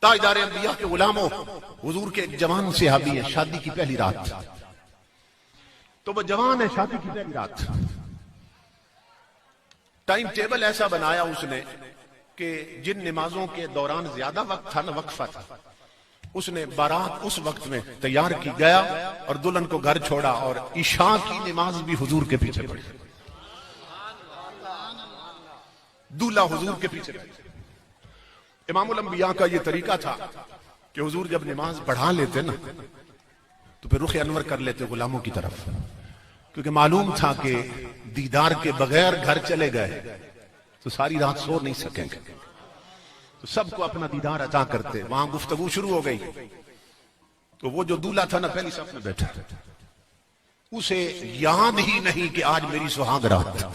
تاجدار انبیاء کے غلاموں، حضور کے ایک جوان صحابی ہے، شادی کی پہلی رات، تو وہ جوان ہے، شادی کی پہلی رات، ٹائم ٹیبل ایسا بنایا اس نے کہ جن نمازوں کے دوران زیادہ وقت تھا نا، وقفہ تھا، اس نے بارات اس وقت میں تیار کی، گیا اور دلہن کو گھر چھوڑا اور عشاء کی نماز بھی حضور کے پیچھے پڑھی، دولہا حضور کے پیچھے پڑھی۔ امام الانبیاء کا یہ طریقہ تھا کہ حضور جب نماز پڑھا لیتے نا تو پھر رخ انور کر لیتے غلاموں کی طرف، کیونکہ معلوم تھا کہ دیدار کے بغیر گھر چلے گئے تو ساری رات سو نہیں سکیں گے، تو سب کو اپنا دیدار عطا کرتے۔ وہاں گفتگو شروع ہو گئی تو وہ جو دولہا تھا نا پہلی صف میں بیٹھا، اسے یاد ہی نہیں کہ آج میری سہاگ رات تھا۔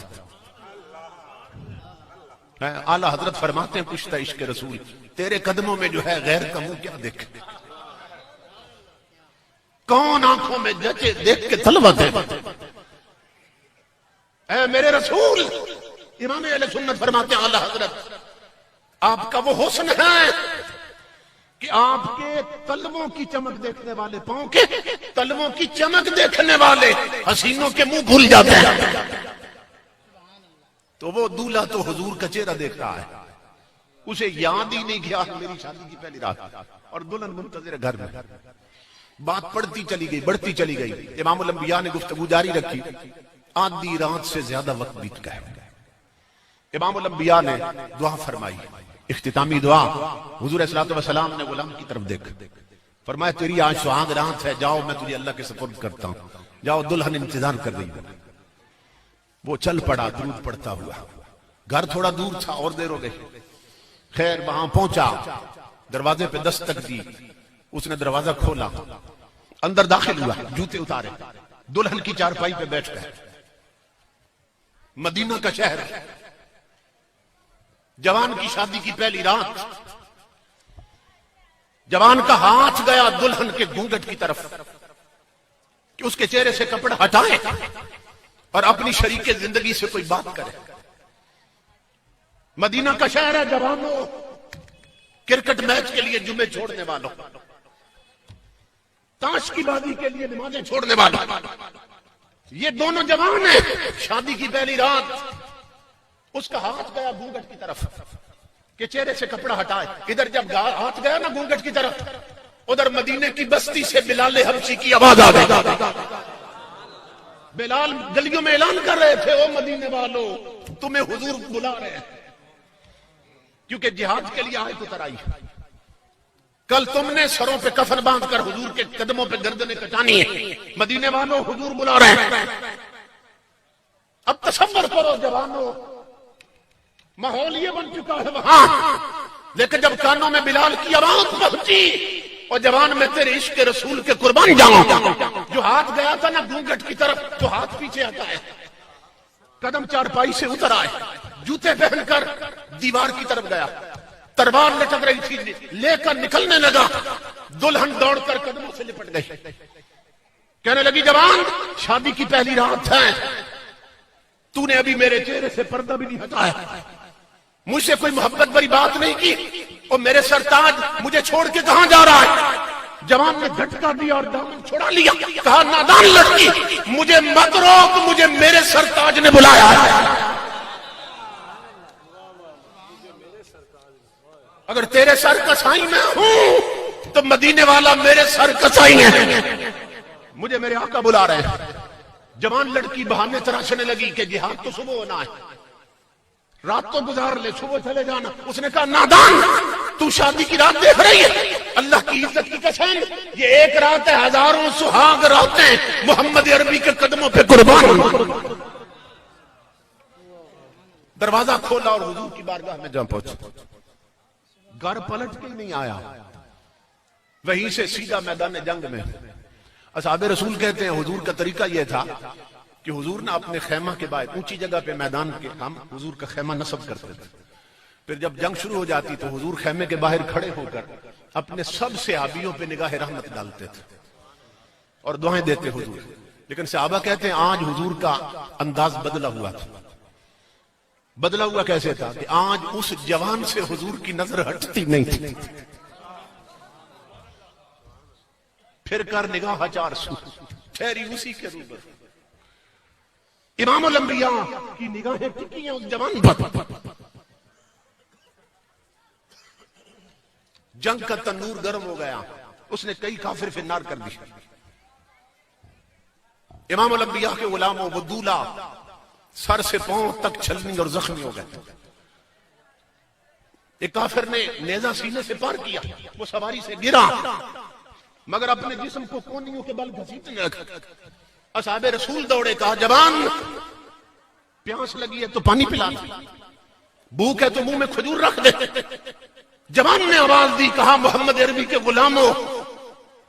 اعلیٰ حضرت فرماتے ہیں پشتہ عشق رسول، تیرے قدموں میں جو ہے غیر کا منہ کیا دیکھ، کون آنکھوں میں جچے دیکھ کے طلبت ہے، اے میرے رسول۔ امام اہل سنت فرماتے ہیں اعلیٰ حضرت آپ کا وہ حسن ہے کہ آپ کے تلووں کی چمک دیکھنے والے، پاؤں کے تلووں کی چمک دیکھنے والے حسینوں کے منہ بھول جاتے ہیں۔ تو وہ دولہا تو حضور کا چہرہ دیکھ رہا ہے، اسے یاد ہی نہیں کیا میری شادی کی پہلی رات، اور دلہن منتظر ہے گھر میں۔ بات پڑھتی چلی گئی، بڑھتی چلی گئی، امام الانبیاء نے گفتگو جاری رکھی، آدھی رات سے زیادہ وقت بیت گیا۔ امام الانبیاء نے دعا فرمائی، اختتامی دعا۔ حضور صلی اللہ علیہ وسلم نے غلام کی طرف دیکھ فرمایا تیری آج سہاگ رات ہے، جاؤ میں تجھے اللہ کے سپرد کرتا ہوں، جاؤ دلہن انتظار کر رہی ہے۔ وہ چل پڑا درود پڑھتا ہوا، گھر تھوڑا دور تھا اور دیر ہو گئی، خیر وہاں پہنچا، دروازے پہ دستک دی، اس نے دروازہ کھولا، اندر داخل ہوا، جوتے اتارے، دلہن کی چارپائی پہ بیٹھ گئے۔ مدینہ کا شہر، جوان کی شادی کی پہلی رات، جوان کا ہاتھ گیا دلہن کے گھونگھٹ کی طرف کہ اس کے چہرے سے کپڑا ہٹائے اور اپنی شریک زندگی سے کوئی بات کرے۔ مدینہ کا شہر ہے، جوانوں، کرکٹ میچ کے لیے جمعے چھوڑنے والوں، تاش کی بازی کے لیے نمازیں چھوڑنے والوں، یہ دونوں جوان ہیں، شادی کی پہلی رات۔ اس کا ہاتھ گیا گھونگھٹ کی طرف کہ چہرے سے کپڑا ہٹائے، ادھر جب ہاتھ گیا نا گھونگھٹ کی طرف، ادھر مدینے کی بستی سے بلال حبشی کی آواز آ گئی۔ بلال گلیوں میں اعلان کر رہے تھے، او مدینے والوں تمہیں حضور بلا رہے ہیں، کیونکہ جہاد کے لیے آئے تو ترائی، کل تم نے سروں پہ کفن باندھ کر حضور کے قدموں پہ گردنیں کٹانی ہے، مدینے والوں حضور بلا رہے ہیں۔ اب تصور کرو جوانوں، ماحول یہ بن چکا ہے وہاں، لیکن جب کانوں میں بلال کی آواز پہنچی اور جوان میں تیرے عشق رسول کے قربان جاؤں، جو ہاتھ گیا تھا نا گھونگھٹ کی طرف، تو ہاتھ پیچھے آتا ہے، قدم چارپائی سے اتر آئے، جوتے پہن کر دیوار کی طرف گیا، تلوار لٹک رہی تھی، لے کر نکلنے لگا، دلہن دوڑ کر قدموں سے لپٹ گئی، کہنے لگی جوان شادی کی پہلی رات ہے، تو نے ابھی میرے چہرے سے پردہ بھی نہیں ہٹایا، مجھ سے کوئی محبت بری بات نہیں کی، اور میرے سرتاج مجھے چھوڑ کے کہاں جا رہا ہے؟ جوان نے جھٹکا دیا اور دامن چھڑا لیا، کہا نادان لڑکی مجھے مت روک، مجھے میرے سرتاج نے بلایا ہے، اگر تیرے سر کا سائیں میں ہوں تو مدینے والا میرے سر کا سائیں ہے، مجھے میرے آقا بلا رہے ہیں۔ جوان لڑکی بہانے تراشنے لگی کہ جہاد تو صبح ہونا ہے، رات تو گزار لے، صبح چلے جانا۔ اس نے کہا نادان تو شادی کی رات دیکھ رہی ہے، اللہ کی عزت کی قسم یہ ایک رات ہے، ہزاروں سہاگ راتیں محمد عربی کے قدموں پہ قربان۔ دروازہ کھولا اور حضور کی بارگاہ میں جا پہنچا، گھر پلٹ کے نہیں آیا، وہیں سے سیدھا میدان جنگ میں۔ اصحاب رسول کہتے ہیں حضور کا طریقہ یہ تھا کہ حضور نے اپنے خیمہ کے باہر اونچی جگہ پہ میدان کے ہم حضور کا خیمہ نصب کرتے تھے، پھر جب جنگ شروع ہو جاتی تو حضور خیمے کے باہر کھڑے ہو کر اپنے سب صحابیوں پہ نگاہ رحمت ڈالتے تھے اور دعائیں دیتے حضور۔ لیکن صحابہ کہتے ہیں آج حضور کا انداز بدلا ہوا تھا۔ بدلا ہوا کیسے تھا کہ آج اس جوان سے حضور کی نظر ہٹتی نہیں تھی۔ پھر کر نگاہ چار سو، ٹھہری اسی کے روبر. امام الانبیاء کی نگاہیں ٹکی ہیں اس جوان پر. جنگ کا تنور گرم ہو گیا، اس نے کئی کافر فی النار کر دی. امام الانبیاء کے غلاموں وہ دولہ سر سے پاؤں تک چھلنی اور زخمی ہو گئے. ایک کافر نے نیزہ سینے سے پار کیا، وہ سواری سے گرا مگر اپنے جسم کو کونیوں کے بل گھسیٹنے لگا. اصحاب رسول دوڑے، کہا جوان پیاس لگی ہے تو پانی پلا دے، بھوک ہے تو منہ میں کھجور رکھ دے. جوان نے آواز دی، کہا محمد عربی کے غلاموں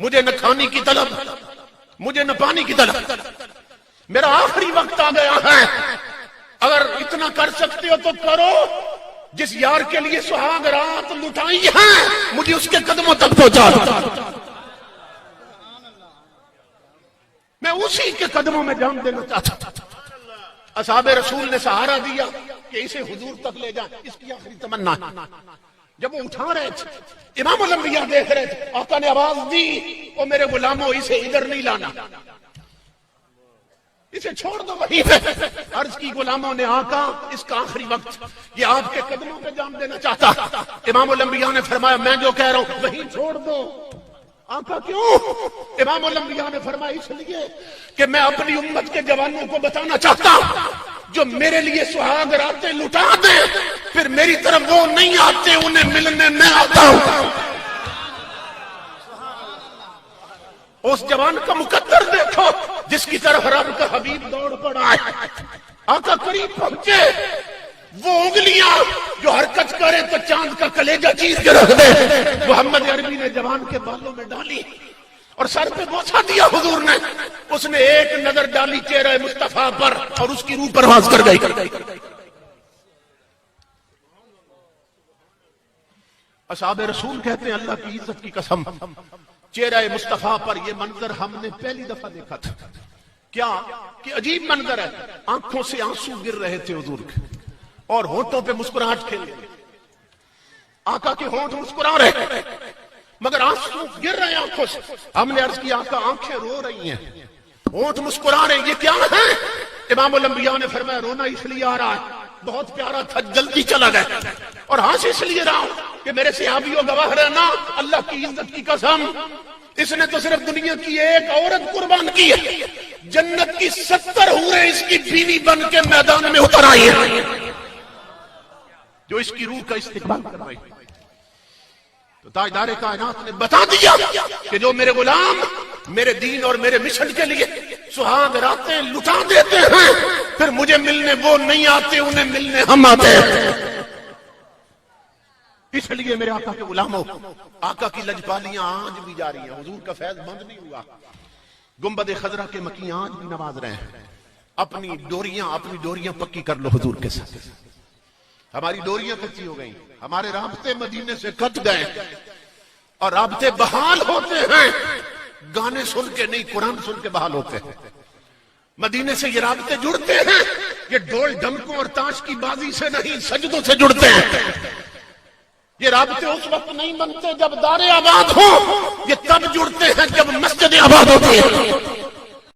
مجھے نہ کھانے کی طلب، مجھے نہ پانی کی طلب، میرا آخری وقت آ گیا ہے. اگر اتنا کر سکتے ہو تو کرو. جس یار کے لیے سہاگ رات لٹائی ہے مجھے اس کے قدموں تک پہنچا دو. میں اسی کے قدموں میں جان دینا چاہتا تھا. اصحاب رسول نے سہارا دیا کہ اسے حضور تک لے جائیں، اس کی آخری تمنا ہے. جب وہ اٹھا رہے تھے امام الانبیاء دیکھ رہے تھے، آقا نے آواز دی، او میرے غلاموں اسے ادھر نہیں لانا، اسے چھوڑ دو وہیں پہ. عرض کی غلاموں نے، آقا اس کا آخری وقت، یہ آپ کے قدموں پہ جان دینا چاہتا. امام الانبیاء نے فرمایا میں جو کہہ رہا ہوں وہیں چھوڑ دو. آقا کیوں؟ امام الانبیاء نے فرمایا اس لیے کہ میں اپنی امت کے جوانوں کو بتانا چاہتا ہوں جو میرے لیے سہاگ راتیں لٹا دیں پھر میری طرف وہ نہیں آتے، انہیں ملنے میں آتا ہوں. اس جوان کا مقدر دیکھو جس کی طرف رب کا حبیب دوڑ پڑا ہے. آقا قریب پہنچے، وہ انگلیاں جو حرکت کرے تو چاند کا کلیجہ چیر کے رکھ دے، محمد عربی نے جوان کے بالوں میں ڈالی اور سر پہ بوسہ دیا حضور نے. اس نے ایک نظر ڈالی چہرہ مصطفیٰ پر اور اس کی روح پرواز کر گئی. اصحاب رسول کہتے ہیں اللہ کی عزت کی قسم چہرہ مصطفیٰ پر یہ منظر ہم نے پہلی دفعہ دیکھا تھا. کیا کہ عجیب منظر ہے. آنکھوں سے آنسو گر رہے تھے حضور کے اور ہونٹوں پہ مسکراہٹ کھیل رہی. آقا کے ہونٹ مسکرا رہے مگر آنسو گر رہے ہیں آنکھوں سے. ہم نے عرض کیا آقا آنکھیں رو رہی ہیں، ہونٹ مسکرا رہے ہیں، یہ کیا ہے؟ امام الانبیاء نے فرمایا رونا اس لیے آ رہا ہے، بہت پیارا تھا جلدی چلا گیا، اور ہنس اس لیے رہا ہوں کہ میرے صحابیوں گواہ رہنا اللہ کی عزت کی قسم اس نے تو صرف دنیا کی ایک عورت قربان کی ہے، جنت کی 70 حوریں اس کی بیوی بن کے میدان میں اتر آئی ہیں جو اس کی روح کا استقبال کر رہی ہے. تو تاجدار کائنات نے بتا دیا کہ جو میرے غلام میرے دین اور میرے مشن کے لیے سہاگ راتیں لٹا دیتے ہیں پھر مجھے ملنے وہ نہیں آتے، انہیں ملنے ہم آتے ہیں. اس لیے میرے آقا کے غلاموں، آقا کی لجپالیاں آج بھی جاری ہیں، حضور کا فیض بند نہیں ہوا. گنبد خضرا کے مکی آج بھی نواز رہے ہیں. اپنی ڈوریاں پکی کر لو حضور کے ساتھ. ہماری ڈوریاں کچی ہو گئیں، ہمارے رابطے مدینے سے کٹ گئے اور رابطے بحال ہوتے ہیں گانے سن کے نہیں، قرآن سن کے بحال ہوتے ہیں. مدینے سے یہ رابطے جڑتے ہیں، یہ ڈول ڈمکوں اور تاش کی بازی سے نہیں، سجدوں سے جڑتے ہیں. یہ رابطے اس وقت نہیں بنتے جب دار آباد ہو، یہ تب جڑتے ہیں جب مسجد آباد ہوتی ہے.